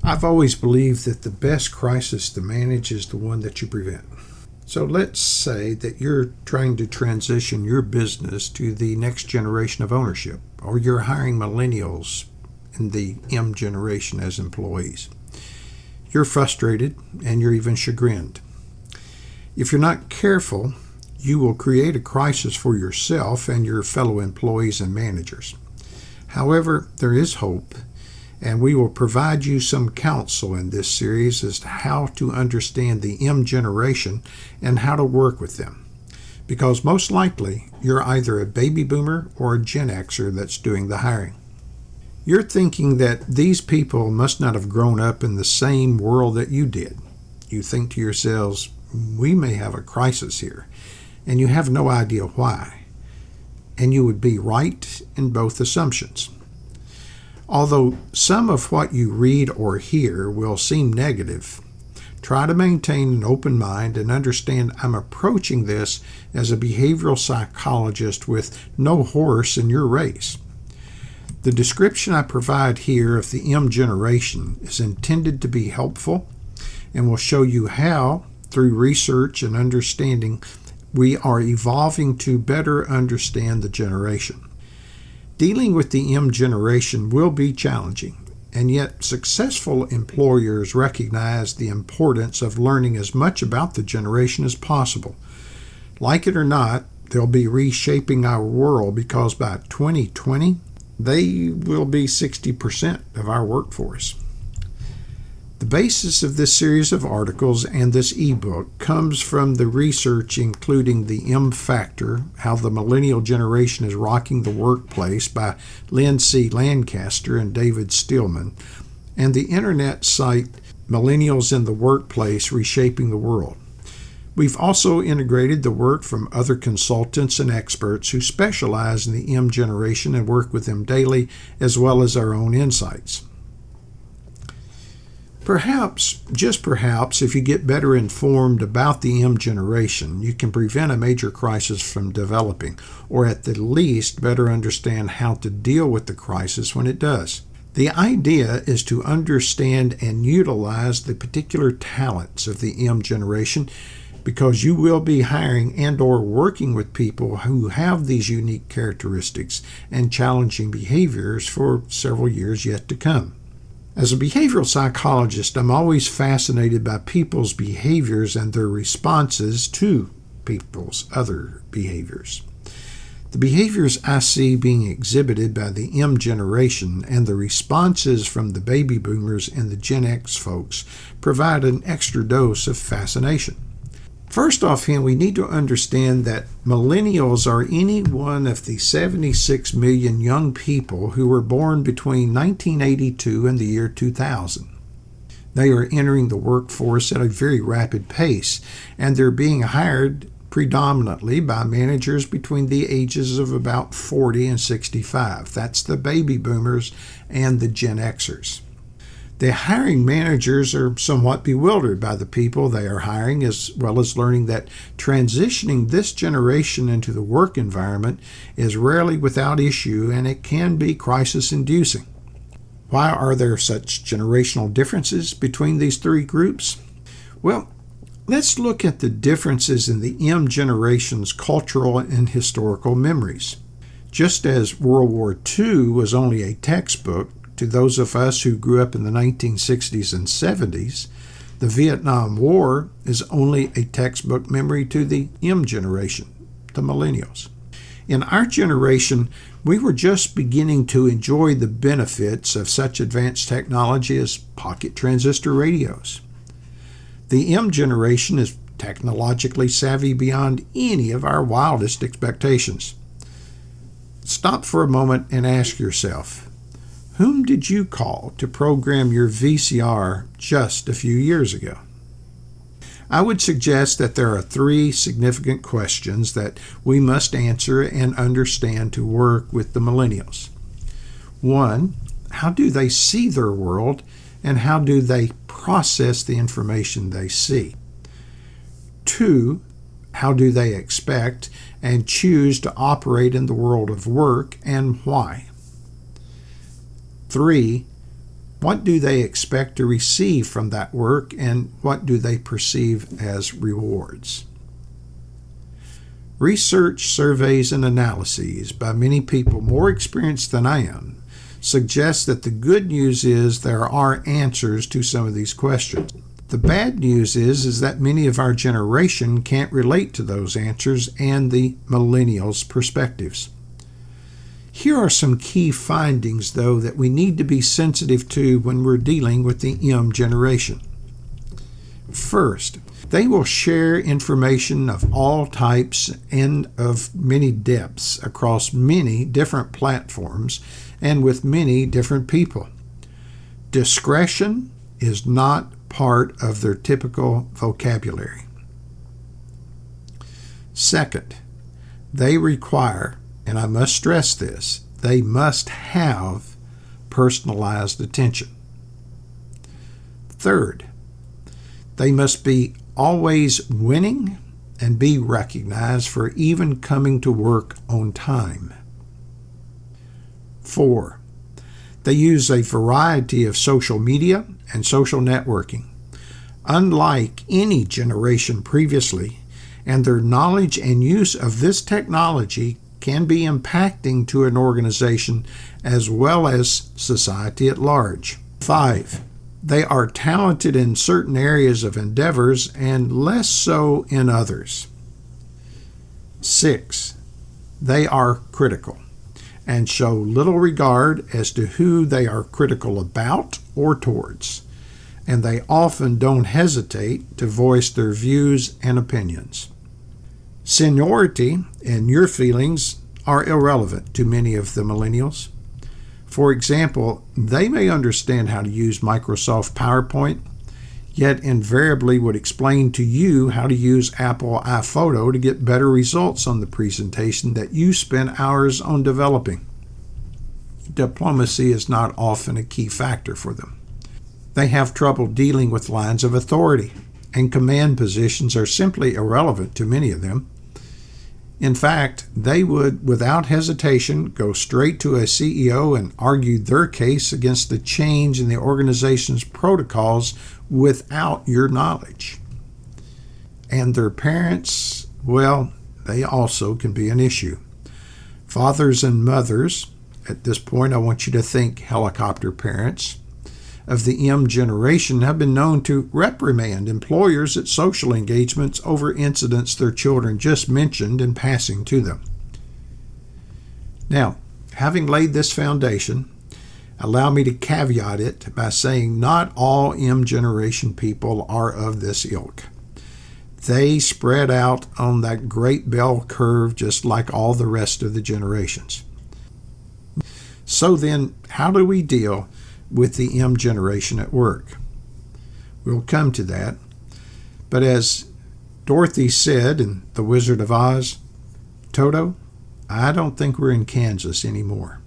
I've always believed that the best crisis to manage is the one that you prevent. So let's say that you're trying to transition your business to the next generation of ownership, or you're hiring millennials in the M generation as employees. You're frustrated and you're even chagrined. If you're not careful, you will create a crisis for yourself and your fellow employees and managers. However, there is hope, and we will provide you some counsel in this series as to how to understand the M generation and how to work with them. Because most likely, you're either a baby boomer or a Gen Xer that's doing the hiring. You're thinking that these people must not have grown up in the same world that you did. You think to yourselves, we may have a crisis here, and you have no idea why. And you would be right in both assumptions. Although some of what you read or hear will seem negative, try to maintain an open mind and understand I'm approaching this as a behavioral psychologist with no horse in your race. The description I provide here of the M generation is intended to be helpful and will show you how, through research and understanding, we are evolving to better understand the generation. Dealing with the M generation will be challenging, and yet successful employers recognize the importance of learning as much about the generation as possible. Like it or not, they'll be reshaping our world because by 2020, they will be 60% of our workforce. The basis of this series of articles and this ebook comes from the research including the M Factor, How the Millennial Generation is Rocking the Workplace by Lynn C. Lancaster and David Stillman, and the internet site Millennials in the Workplace Reshaping the World. We've also integrated the work from other consultants and experts who specialize in the M generation and work with them daily, as well as our own insights. Perhaps, just perhaps, if you get better informed about the M generation, you can prevent a major crisis from developing, or at the least better understand how to deal with the crisis when it does. The idea is to understand and utilize the particular talents of the M generation, because you will be hiring and or working with people who have these unique characteristics and challenging behaviors for several years yet to come. As a behavioral psychologist, I'm always fascinated by people's behaviors and their responses to people's other behaviors. The behaviors I see being exhibited by the M generation and the responses from the baby boomers and the Gen X folks provide an extra dose of fascination. First offhand, we need to understand that millennials are any one of the 76 million young people who were born between 1982 and the year 2000. They are entering the workforce at a very rapid pace, and they're being hired predominantly by managers between the ages of about 40 and 65. That's the baby boomers and the Gen Xers. The hiring managers are somewhat bewildered by the people they are hiring, as well as learning that transitioning this generation into the work environment is rarely without issue, and it can be crisis-inducing. Why are there such generational differences between these three groups? Well, let's look at the differences in the M generation's cultural and historical memories. Just as World War II was only a textbook to those of us who grew up in the 1960s and 70s, the Vietnam War is only a textbook memory to the M generation, the millennials. In our generation, we were just beginning to enjoy the benefits of such advanced technology as pocket transistor radios. The M generation is technologically savvy beyond any of our wildest expectations. Stop for a moment and ask yourself, whom did you call to program your VCR just a few years ago? I would suggest that there are three significant questions that we must answer and understand to work with the millennials. One, how do they see their world, and how do they process the information they see? Two, how do they expect and choose to operate in the world of work, and why? 3, What do they expect to receive from that work, and what do they perceive as rewards? Research, surveys, and analyses by many people more experienced than I am suggests that the good news is there are answers to some of these questions. The bad news is that many of our generation can't relate to those answers and the millennials' perspectives. Here are some key findings, though, that we need to be sensitive to when we're dealing with the M generation. First, they will share information of all types and of many depths across many different platforms and with many different people. Discretion is not part of their typical vocabulary. Second, they require, and I must stress this, they must have personalized attention. Third, they must be always winning and be recognized for even coming to work on time. 4. They use a variety of social media and social networking, unlike any generation previously, and their knowledge and use of this technology can be impacting to an organization as well as society at large. 5. They are talented in certain areas of endeavors and less so in others. 6. They are critical and show little regard as to who they are critical about or towards, and they often don't hesitate to voice their views and opinions. Seniority and your feelings are irrelevant to many of the millennials. For example, they may understand how to use Microsoft PowerPoint, yet invariably would explain to you how to use Apple iPhoto to get better results on the presentation that you spent hours on developing. Diplomacy is not often a key factor for them. They have trouble dealing with lines of authority, and command positions are simply irrelevant to many of them. In fact, they would, without hesitation, go straight to a CEO and argue their case against the change in the organization's protocols without your knowledge. And their parents, well, they also can be an issue. Fathers and mothers, at this point I want you to think helicopter parents, of the M generation have been known to reprimand employers at social engagements over incidents their children just mentioned in passing to them. Now, having laid this foundation, allow me to caveat it by saying not all M generation people are of this ilk. They spread out on that great bell curve just like all the rest of the generations. So then, how do we deal with the M generation at work? We'll come to that. But as Dorothy said in The Wizard of Oz, Toto, I don't think we're in Kansas anymore.